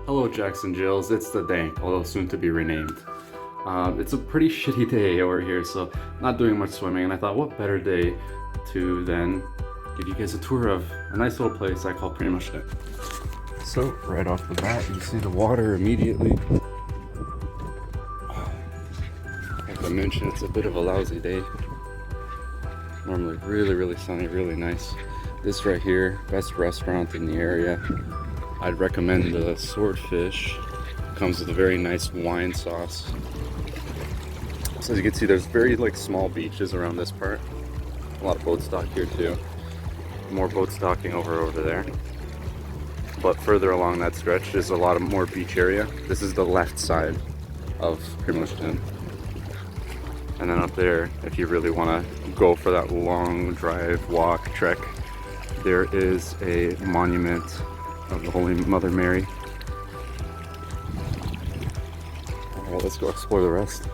Hello Jacks and Jills, it's the Dank, although soon to be renamed. It's a pretty shitty day over here, so not doing much swimming, and I thought what better day to then give you guys a tour of a nice little place I call Primosten. So right off the bat, you see the water immediately. Like I mentioned, it's a bit of a lousy day. Normally really sunny, really nice. This right here, best restaurant in the area. I'd recommend the swordfish. Comes with a very nice wine sauce. So as you can see, there's very small beaches around this part. A lot of boat stock here too. More boat stocking over there. But further along that stretch is a lot of more beach area. This is the left side of Primosten. And then up there, if you really want to go for that long drive, walk, trek, there is a monument of the Holy Mother Mary. Alright, let's go explore the rest.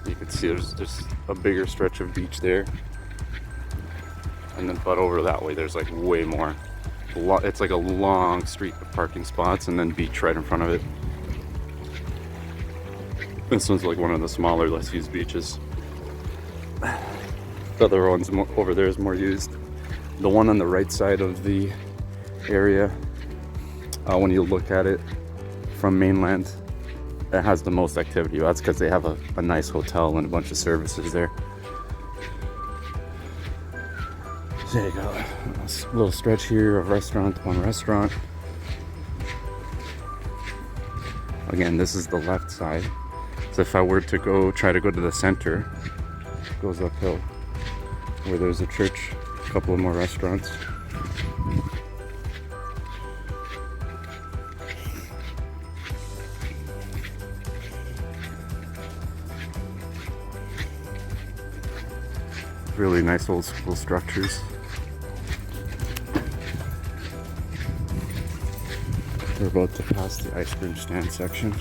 You can see there's just a bigger stretch of beach there, and then but over that way there's way more. It's like a long street of parking spots and then beach right in front of it. This one's one of the smaller, less used beaches. The other one's over there is more used. The one on the right side of the area, when you look at it from mainland, it has the most activity. That's because they have a nice hotel and a bunch of services there. So there you go. A little stretch here of one restaurant. Again, this is the left side. So if I were to try to go to the center, it goes uphill, where there's a church, a couple of more restaurants. Really nice old school structures. We're about to pass the ice cream stand section.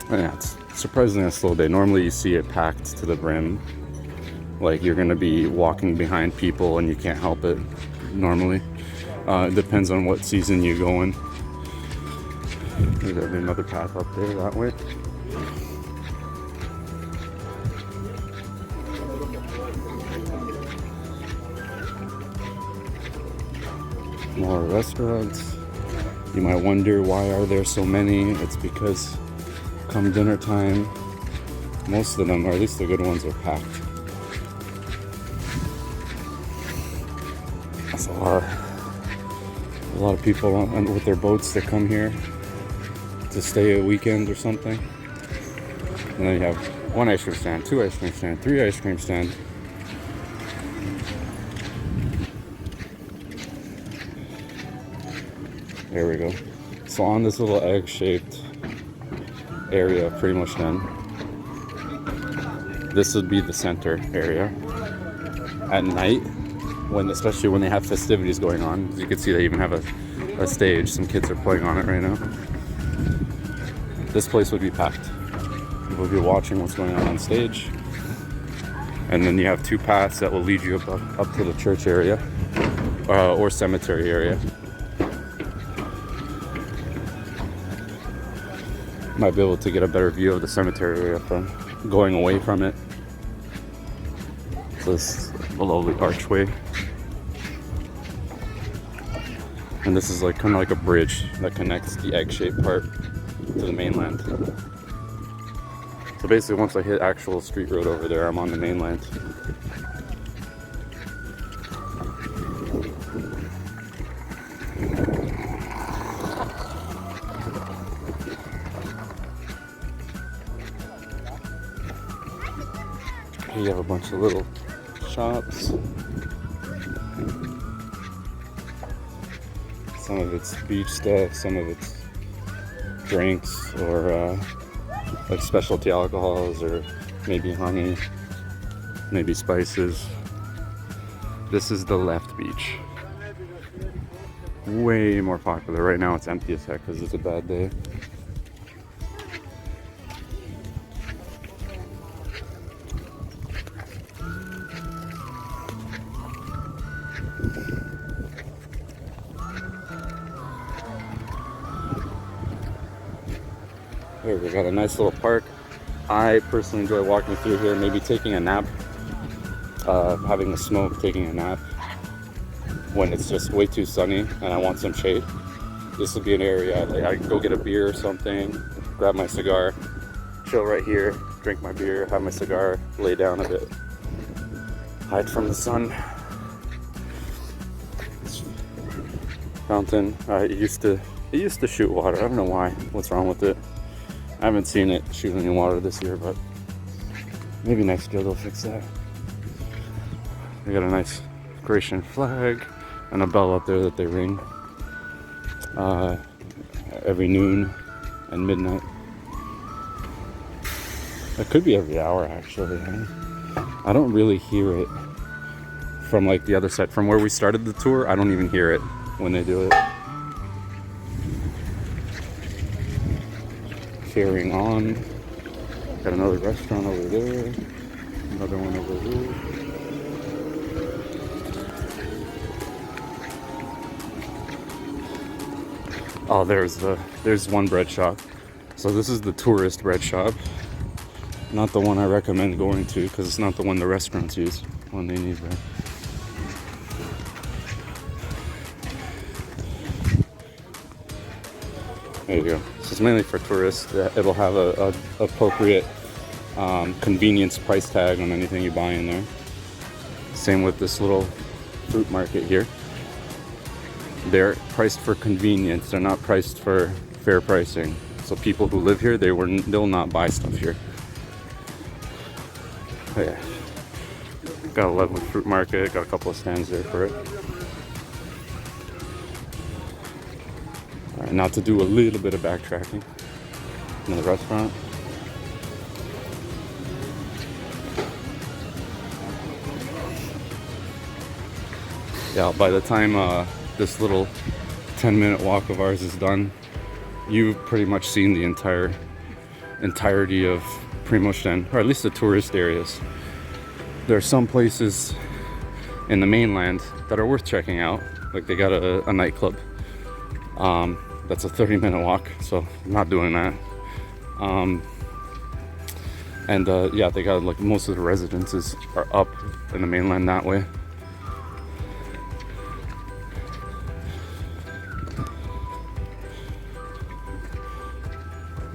And yeah, it's surprisingly a slow day. Normally you see it packed to the brim. Like you're gonna be walking behind people and you can't help it normally. It depends on what season you go in. There's another path up there that way. More restaurants. You might wonder why are there so many. It's because come dinner time, most of them, or at least the good ones, are packed. That's a lot of people with their boats that come here to stay a weekend or something. And then you have one ice cream stand, two ice cream stand, three ice cream stand. There we go. So on this little egg-shaped area of Primosten, this would be the center area. At night, especially when they have festivities going on, as you can see they even have a stage. Some kids are playing on it right now. This place would be packed. People would be watching what's going on stage. And then you have two paths that will lead you up to the church area or cemetery area. Might be able to get a better view of the cemetery area from going away from it. So this is a lovely archway. And this is kind of like a bridge that connects the egg-shaped part to the mainland. So basically once I hit actual street road over there, I'm on the mainland. You have a bunch of little shops. Some of it's beach stuff, some of it's drinks or like specialty alcohols or maybe honey, maybe spices. This is the left beach. Way more popular. Right now it's empty as heck because it's a bad day. Here we got a nice little park. I personally enjoy walking through here, maybe taking a nap, having a smoke, taking a nap when it's just way too sunny and I want some shade. This would be an area like I can go get a beer or something, grab my cigar, chill right here, drink my beer, have my cigar, lay down a bit, hide from the sun. Fountain. It used to shoot water. I don't know why. What's wrong with it? I haven't seen it shoot any water this year, but maybe next year they'll fix that. They got a nice Croatian flag and a bell up there that they ring every noon and midnight. That could be every hour actually. I don't really hear it from like the other side. From where we started the tour, I don't even hear it when they do it. Carrying on. Got another restaurant over there. Another one over here. Oh, there's one bread shop. So this is the tourist bread shop. Not the one I recommend going to because it's not the one the restaurants use when they need bread. There you go. So it's mainly for tourists. It'll have a appropriate convenience price tag on anything you buy in there. Same with this little fruit market here. They're priced for convenience. They're not priced for fair pricing. So people who live here, they'll not buy stuff here. But yeah, got a lovely fruit market. Got a couple of stands there for it. All right, now to do a little bit of backtracking in the restaurant. Yeah, by the time this little 10-minute walk of ours is done, you've pretty much seen the entirety of Primosten, or at least the tourist areas. There are some places in the mainland that are worth checking out. Like they got a nightclub. That's a 30-minute walk, so I'm not doing that. Yeah, they got like most of the residences are up in the mainland that way.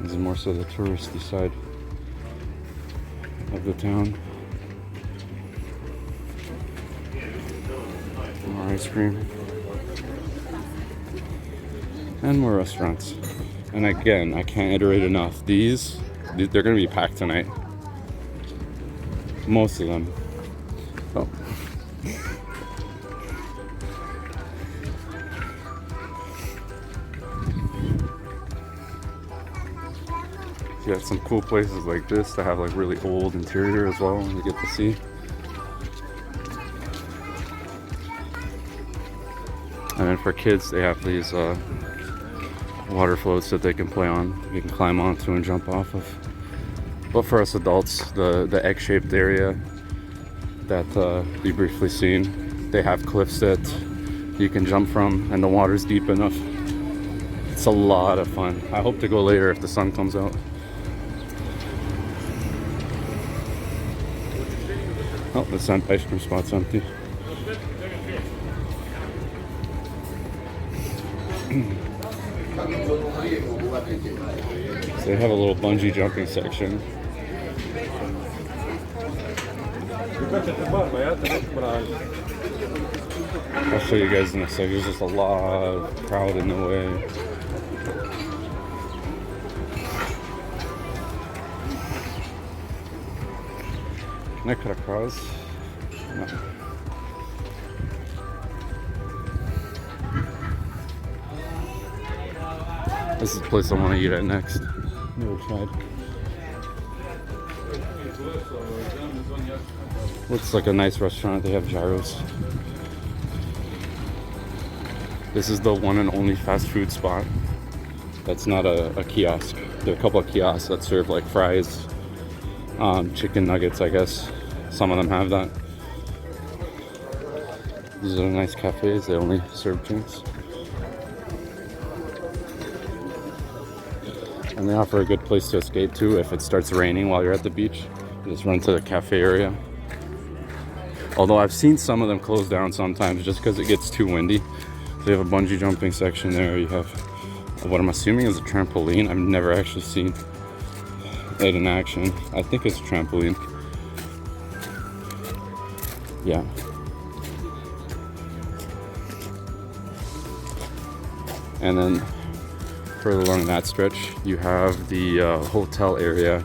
This is more so the touristy side of the town. More ice cream. And more restaurants. And again, I can't iterate enough. They're gonna be packed tonight. Most of them. Oh. You got some cool places like this that have like really old interior as well, you get to see. And then for kids, they have these water floats that they can play on. You can climb onto and jump off of. But for us adults, the egg-shaped area that we briefly seen, they have cliffs that you can jump from, and the water's deep enough. It's a lot of fun. I hope to go later if the sun comes out. Oh, the ice cream spot's empty. So they have a little bungee jumping section. I'll show you guys in a second. There's just a lot of crowd in the way. Can I cut across? No. This is the place I want to eat at next. Never tried. Looks like a nice restaurant. They have gyros. This is the one and only fast food spot that's not a kiosk. There are a couple of kiosks that serve like fries, chicken nuggets, I guess. Some of them have that. These are nice cafes. They only serve drinks. And they offer a good place to escape to if it starts raining while you're at the beach. You just run to the cafe area. Although I've seen some of them close down sometimes just because it gets too windy. So you have a bungee jumping section there. You have what I'm assuming is a trampoline. I've never actually seen it in action. I think it's a trampoline. Yeah. And then further along that stretch, you have the hotel area.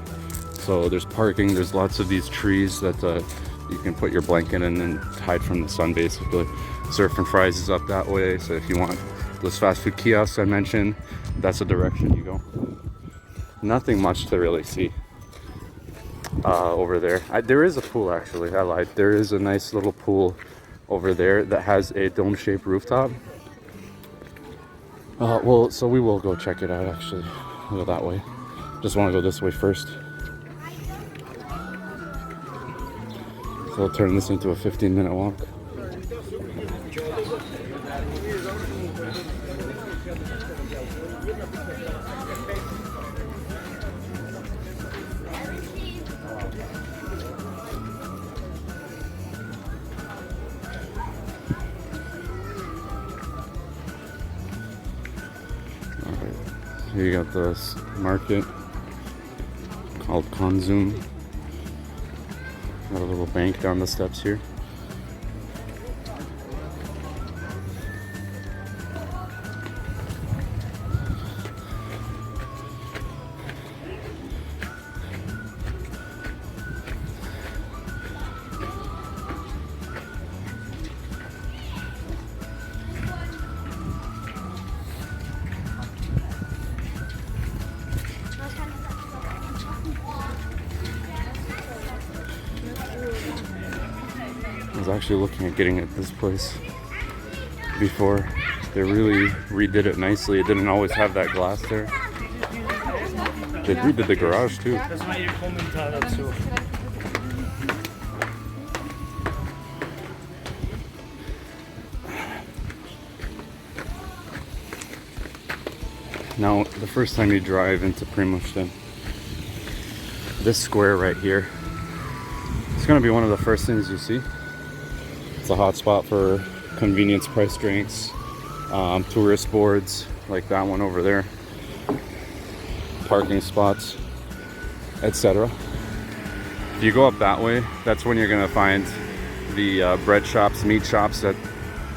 So there's parking. There's lots of these trees that you can put your blanket in and hide from the sun, basically. Surf and Fries is up that way. So if you want those fast food kiosks I mentioned, that's the direction you go. Nothing much to really see over there. There is a pool, actually. I lied. There is a nice little pool over there that has a dome-shaped rooftop. Well, so we will go check it out, actually. We'll go that way. Just want to go this way first. So we'll turn this into a 15-minute walk. Here you got this market called Konzum. Got a little bank down the steps here. I was actually looking at getting at this place before. They really redid it nicely. It didn't always have that glass there. They redid the garage too. Now, the first time you drive into Primosten, this square right here, it's going to be one of the first things you see. It's a hot spot for convenience price drinks, tourist boards like that one over there, parking spots, etc. If you go up that way, that's when you're going to find the bread shops, meat shops that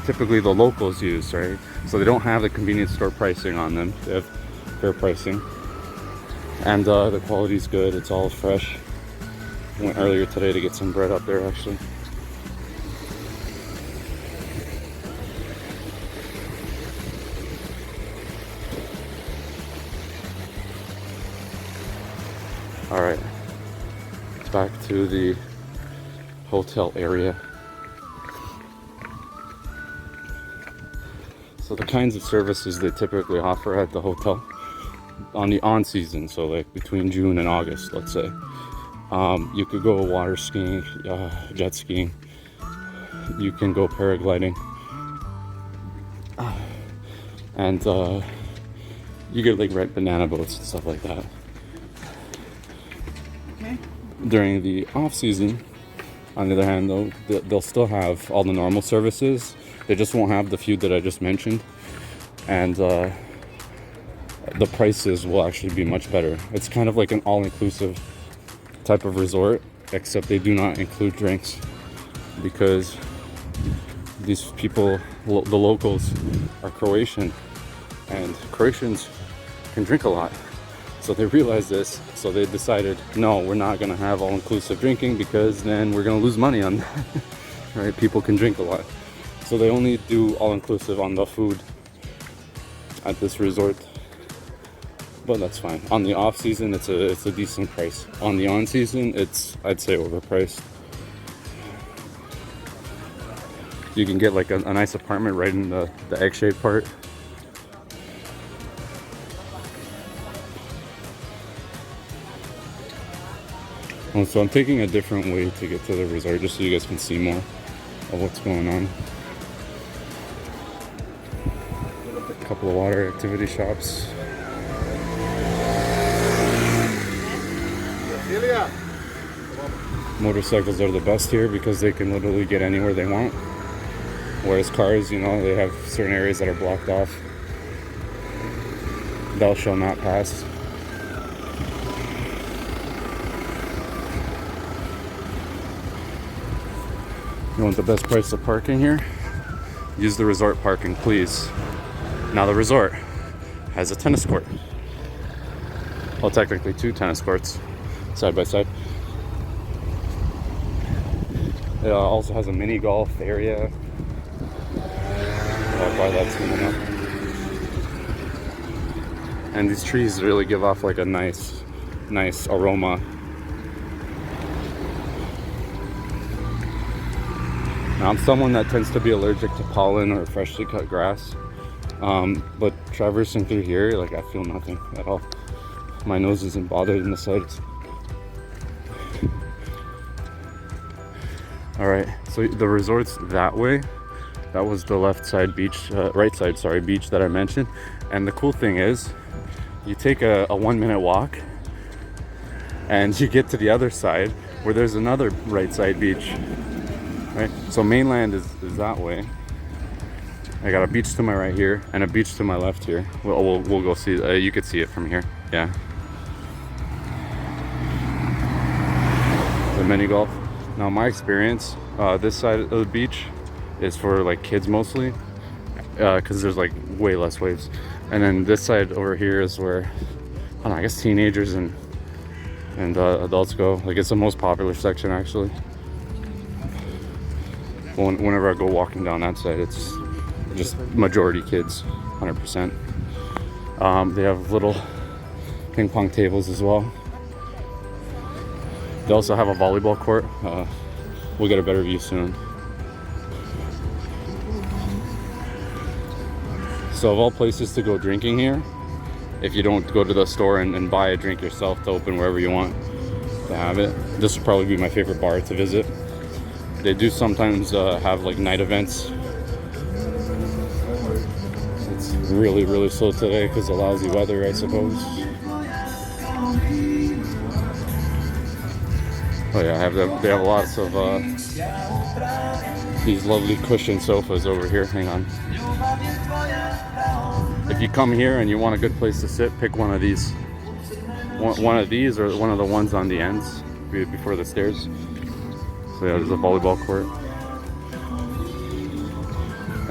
typically the locals use, right? So they don't have the convenience store pricing on them. They have fair pricing. And the quality's good. It's all fresh. I went earlier today to get some bread up there, actually. All right, back to the hotel area. So the kinds of services they typically offer at the hotel on the on-season, so like between June and August, let's say, you could go water skiing, jet skiing, you can go paragliding, and you get like rent banana boats and stuff like that. During the off-season, on the other hand, though, they'll still have all the normal services. They just won't have the few that I just mentioned, and the prices will actually be much better. It's kind of like an all-inclusive type of resort, except they do not include drinks, because these people, the locals, are Croatian, and Croatians can drink a lot. So they realized this, so they decided, no, we're not going to have all-inclusive drinking, because then we're going to lose money on that. Right? People can drink a lot. So they only do all-inclusive on the food at this resort. but that's fine. On the off season, it's a decent price. On the on season, it's, I'd say, overpriced. You can get like a nice apartment right in the egg-shaped part. So I'm taking a different way to get to the resort just so you guys can see more of what's going on. A couple of water activity shops. Motorcycles are the best here because they can literally get anywhere they want. Whereas cars, you know, they have certain areas that are blocked off. Thou shall not pass. You want the best price of parking here? Use the resort parking, please. Now the resort has a tennis court. Well, technically 2 tennis courts, side by side. It also has a mini golf area. Why that's coming up. And these trees really give off like a nice aroma. Now, I'm someone that tends to be allergic to pollen or freshly cut grass, but traversing through here, like, I feel nothing at all. My nose isn't bothered in the slightest. All right, so the resort's that way. That was the left side beach, right side, sorry, beach that I mentioned. And the cool thing is, you take a 1-minute walk and you get to the other side where there's another right side beach. Right, so mainland is that way. I got a beach to my right here and a beach to my left here. We'll go see. You could see it from here. Yeah. The mini golf. Now, my experience, this side of the beach is for like kids mostly, because there's like way less waves. And then this side over here is where, I don't know, I guess teenagers and adults go. Like, it's the most popular section actually. Whenever I go walking down that side, it's just majority kids, 100%. They have little ping pong tables as well. They also have a volleyball court. We'll get a better view soon. So of all places to go drinking here, if you don't go to the store and buy a drink yourself to open wherever you want to have it, this would probably be my favorite bar to visit. They do sometimes have like night events. It's really slow today because of lousy weather, I suppose. Oh yeah, they have lots of these lovely cushion sofas over here. Hang on. If you come here and you want a good place to sit, pick one of these. One of these or one of the ones on the ends before the stairs. So yeah, there's a volleyball court.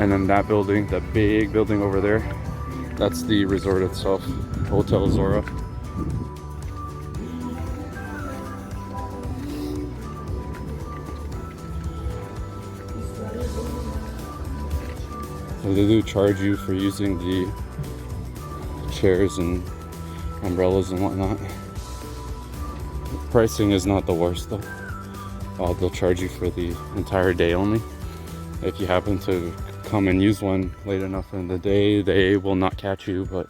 And then that building, that big building over there, that's the resort itself, Hotel Zora. So they do charge you for using the chairs and umbrellas and whatnot. Pricing is not the worst though. They'll charge you for the entire day only. If you happen to come and use one late enough in the day, they will not catch you, but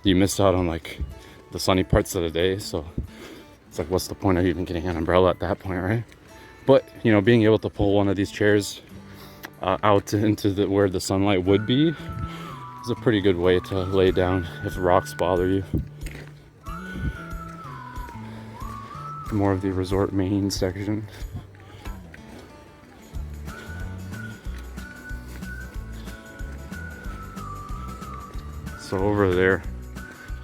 you missed out on like the sunny parts of the day, so it's like, what's the point of even getting an umbrella at that point, right? But you know, being able to pull one of these chairs out into where the sunlight would be is a pretty good way to lay down if rocks bother you. More of the resort main section. So over there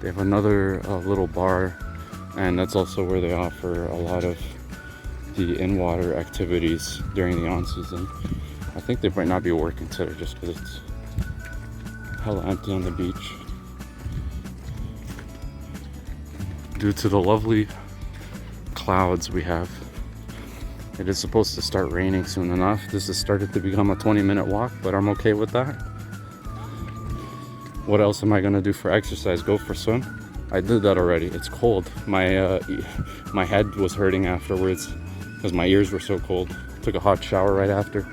they have another little bar, and that's also where they offer a lot of the in-water activities during the on-season. I think they might not be working today just because it's hella empty on the beach due to the lovely clouds we have. It is supposed to start raining soon enough. This has started to become a 20-minute walk, but I'm okay with that. What else am I gonna do for exercise? Go for a swim? I did that already. It's cold. My head was hurting afterwards because my ears were so cold. Took a hot shower right after.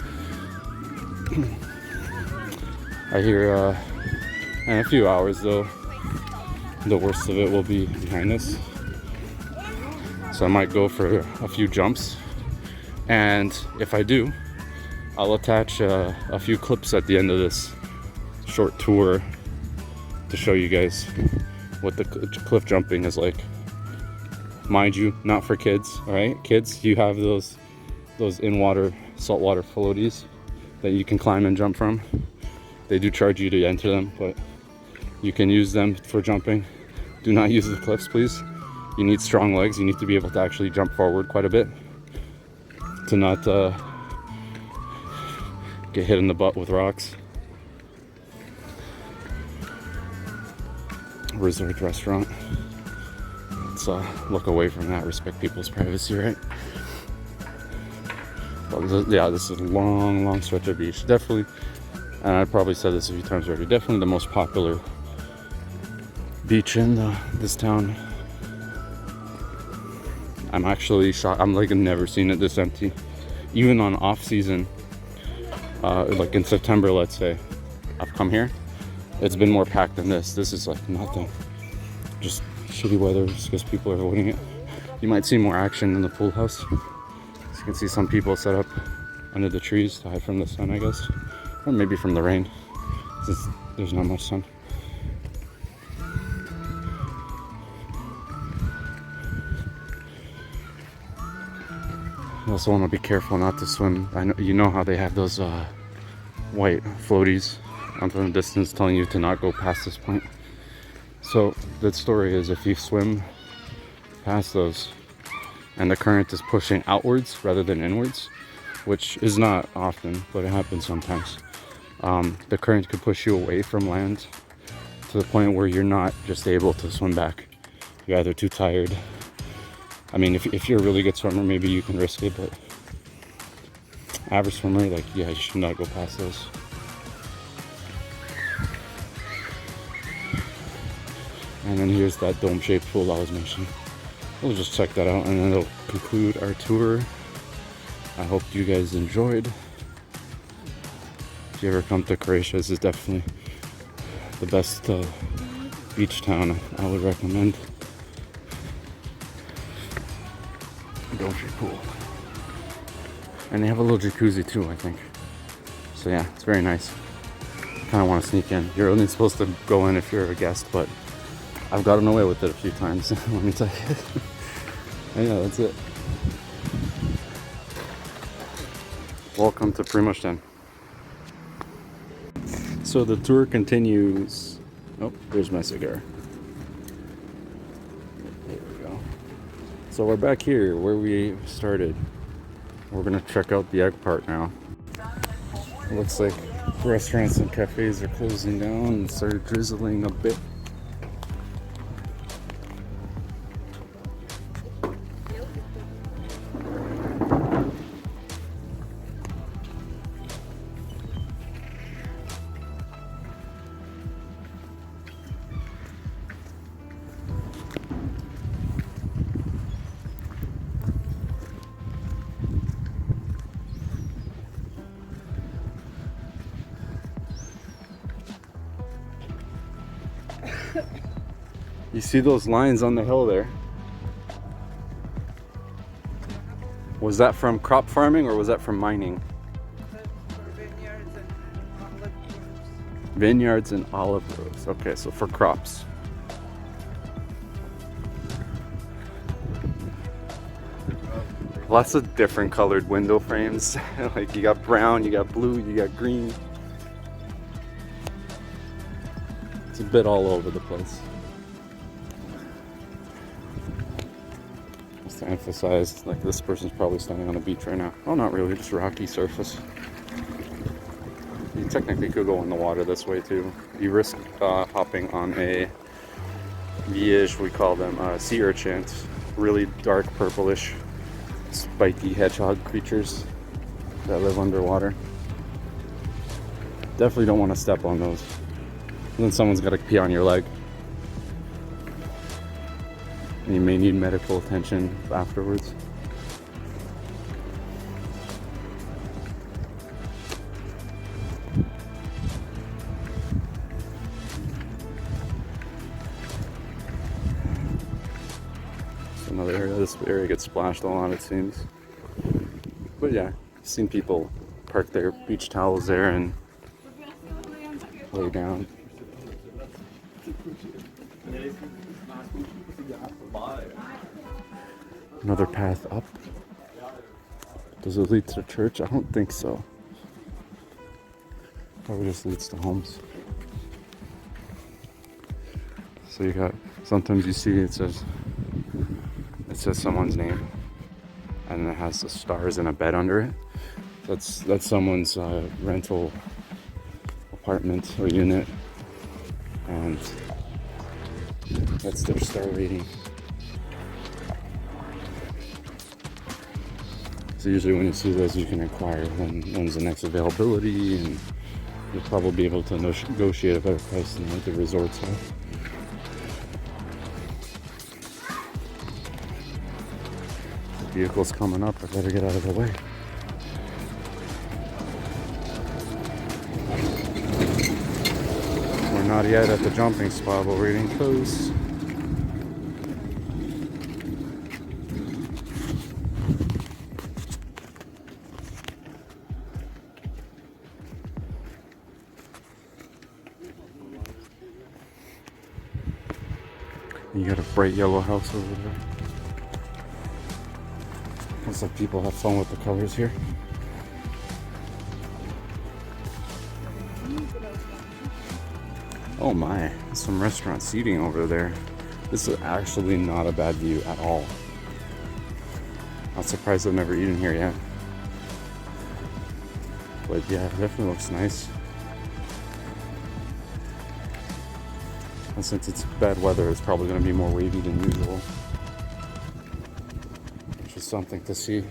I hear in a few hours though, the worst of it will be behind us. So I might go for a few jumps, and if I do, I'll attach a few clips at the end of this short tour to show you guys what the cliff jumping is like. Mind you, not for kids, all right? Kids, you have those in-water, saltwater floaties that you can climb and jump from. They do charge you to enter them, but you can use them for jumping. Do not use the cliffs, please. You need strong legs. You need to be able to actually jump forward quite a bit to not get hit in the butt with rocks. Resort restaurant. Let's look away from that, respect people's privacy, right? Well, yeah, this is a long stretch of beach. Definitely, and I probably said this a few times already, definitely the most popular beach in this town. I'm actually shocked. I'm like, I've never seen it this empty. Even on off season, like in September, let's say, I've come here, it's been more packed than this. This is like nothing. Just shitty weather just because people are avoiding it. You might see more action in the pool house. As you can see some people set up under the trees to hide from the sun, I guess. Or maybe from the rain, since there's not much sun. You also want to be careful not to swim. I know, you know how they have those white floaties out in the distance telling you to not go past this point. So the story is, if you swim past those and the current is pushing outwards rather than inwards, which is not often, but it happens sometimes, the current could push you away from land to the point where you're not just able to swim back. You're either too tired. I mean, if you're a really good swimmer, maybe you can risk it, but average swimmer, like, yeah, you should not go past those. And then here's that dome-shaped pool I was mentioning. We'll just check that out, and then it'll conclude our tour. I hope you guys enjoyed. If you ever come to Croatia, this is definitely the best beach town I would recommend. Dome-shaped pool. And they have a little jacuzzi too, I think. So yeah, it's very nice. Kind of want to sneak in. You're only supposed to go in if you're a guest, but I've gotten away with it a few times, let me tell you. And yeah, that's it. Welcome to Primosten. So the tour continues. Oh, there's my cigar. There we go. So we're back here where we started. We're gonna check out the egg part now. It looks like restaurants and cafes are closing down and started drizzling a bit. You see those lines on the hill there? Was that from crop farming or was that from mining? Vineyards and olive groves. Okay, so for crops. Lots of different colored window frames. Like you got brown, you got blue, you got green. It's a bit all over the place. Just to emphasize, like this person's probably standing on the beach right now. Oh, not really, just rocky surface. You technically could go in the water this way too. You risk hopping on a viege, we call them, sea urchins. Really dark purplish, spiky hedgehog creatures that live underwater. Definitely don't want to step on those. then someone's got to pee on your leg. And you may need medical attention afterwards. It's another area. This area gets splashed a lot, it seems. But yeah, I've seen people park their beach towels there and lay down. Another path up. Does it lead to church? I don't think so. Probably just leads to homes. So you got, sometimes you see it says someone's name, and it has the stars and a bed under it. That's someone's rental apartment or unit, and that's their star rating. So usually when you see those, you can inquire when's the next availability, and you'll probably be able to negotiate a better price than what the resorts have. The vehicle's coming up, I better get out of the way. We're not yet at the jumping spot, but we're getting close. You got a bright yellow house over there. Looks like people have fun with the colors here. Oh my, there's some restaurant seating over there. This is actually not a bad view at all. I'm surprised I've never eaten here yet. But yeah, it definitely looks nice. And since it's bad weather, it's probably going to be more wavy than usual. Which is something to see.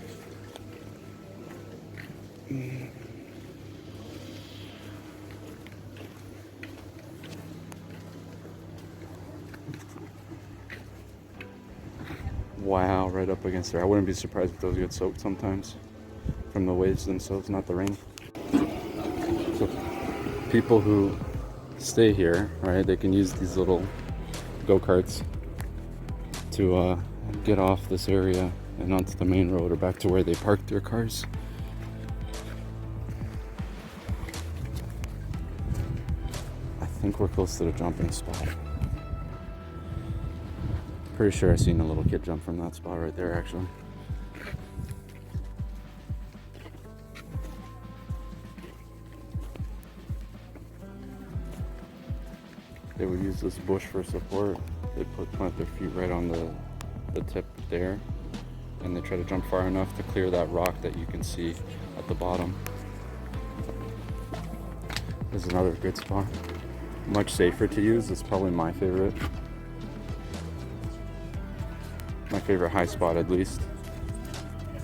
Wow, right up against there. I wouldn't be surprised if those get soaked sometimes from the waves themselves, not the rain. So people who stay here, right, they can use these little go-karts to get off this area and onto the main road or back to where they parked their cars. I think we're close to the jumping spot. Pretty sure I've seen a little kid jump from that spot right there, actually. They would use this bush for support. They plant their feet right on the tip there, and they try to jump far enough to clear that rock that you can see at the bottom. This is another good spot. Much safer to use. It's probably my favorite. My favorite high spot, at least.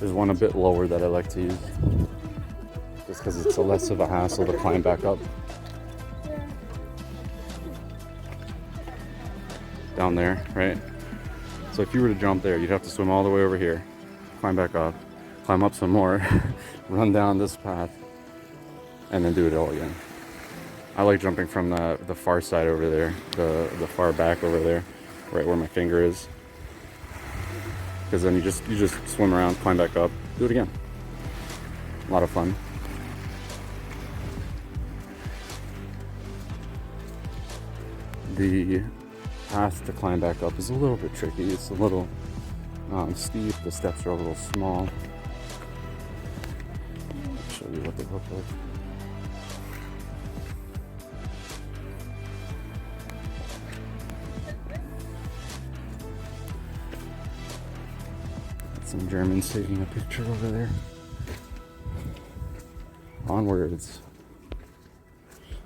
There's one a bit lower that I like to use, just because it's less of a hassle to climb back up. Down there, right? So if you were to jump there, you'd have to swim all the way over here, climb back up, climb up some more, run down this path, and then do it all again. I like jumping from the far side over there, the far back over there, right where my finger is. Because then you just swim around, climb back up, do it again. A lot of fun. The path to climb back up is a little bit tricky. It's a little steep. The steps are a little small. I'll show you what they look like. Some Germans taking a picture over there. Onwards.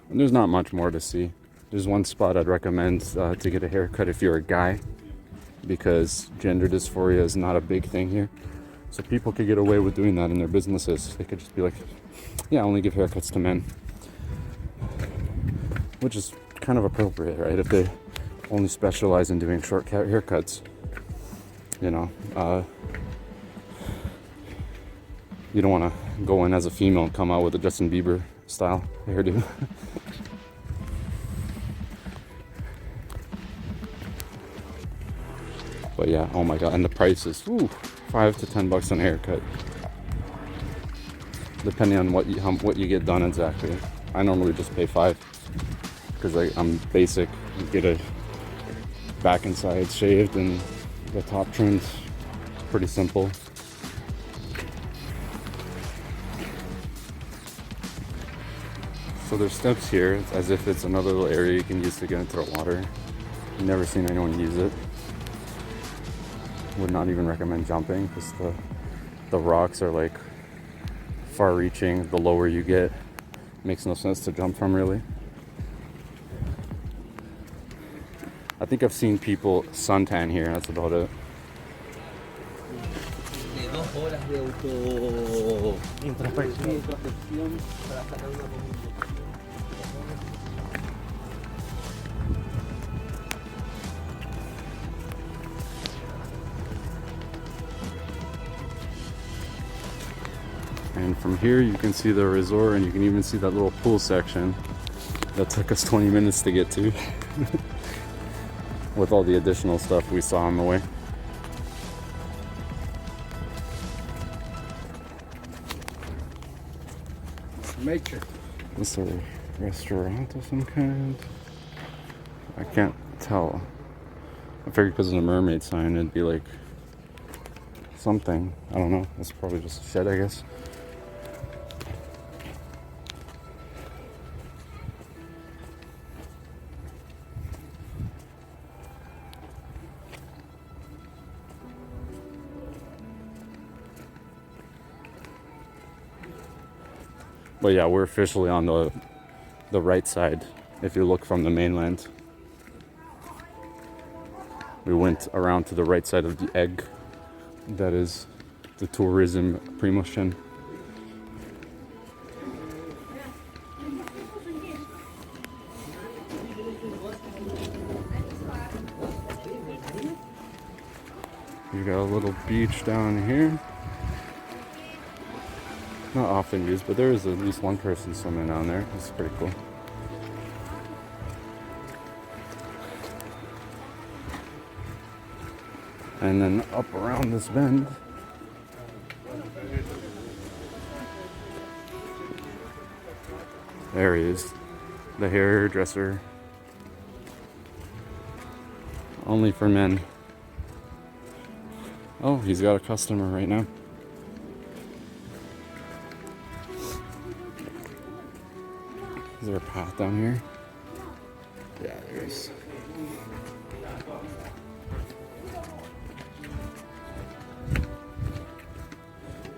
And there's not much more to see. There's one spot I'd recommend to get a haircut if you're a guy, because gender dysphoria is not a big thing here. So people could get away with doing that in their businesses. They could just be like, yeah, I only give haircuts to men. Which is kind of appropriate, right? If they only specialize in doing short haircuts, you know, you don't want to go in as a female and come out with a Justin Bieber style hairdo. But yeah, oh my god, and the prices, ooh, $5 to $10 on a haircut, depending on what you get done exactly. I normally just pay $5 because I'm basic. You get a back and sides shaved and the top trimmed. Pretty simple. So there's steps here. It's as if it's another little area you can use to get into the water. I've never seen anyone use it. Would not even recommend jumping because the rocks are like far reaching. The lower you get, makes no sense to jump from, really. I think I've seen people suntan here. That's about it. And from here you can see the resort, and you can even see that little pool section that took us 20 minutes to get to with all the additional stuff we saw on the way. Nature. This is a restaurant of some kind. I can't tell. I figured because of the mermaid sign it'd be like something. I don't know. It's probably just a shed, I guess. But yeah, we're officially on the right side if you look from the mainland. We went around to the right side of the egg. That is the tourism Primosten. You got a little beach down here. Not often used, but there is at least one person swimming down there. It's pretty cool. And then up around this bend, there he is, the hairdresser. Only for men. Oh, he's got a customer right now. Is there a path down here? Yeah, there is.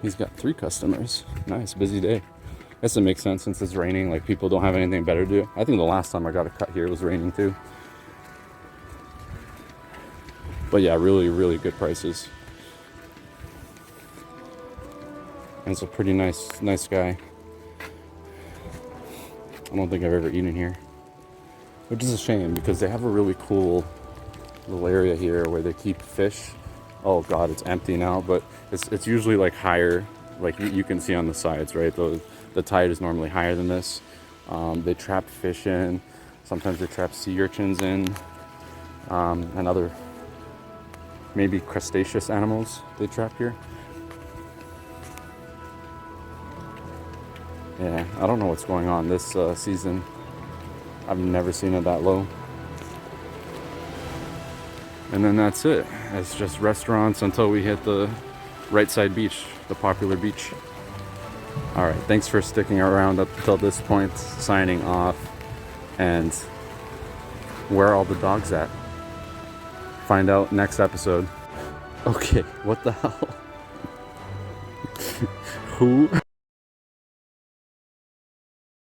He's got 3 customers. Nice, busy day. I guess it makes sense since it's raining, like people don't have anything better to do. I think the last time I got a cut here it was raining too. But yeah, really, really good prices. And it's a pretty nice guy. I don't think I've ever eaten here, which is a shame because they have a really cool little area here where they keep fish. Oh god, it's empty now, but it's usually like higher, like you can see on the sides, right? The tide is normally higher than this. They trap fish in. Sometimes they trap sea urchins in, and other maybe crustaceous animals they trap here. Yeah, I don't know what's going on this season. I've never seen it that low. And then that's it. It's just restaurants until we hit the right side beach, the popular beach. All right, thanks for sticking around up until this point. Signing off. And where are all the dogs at? Find out next episode. Okay, what the hell? Who?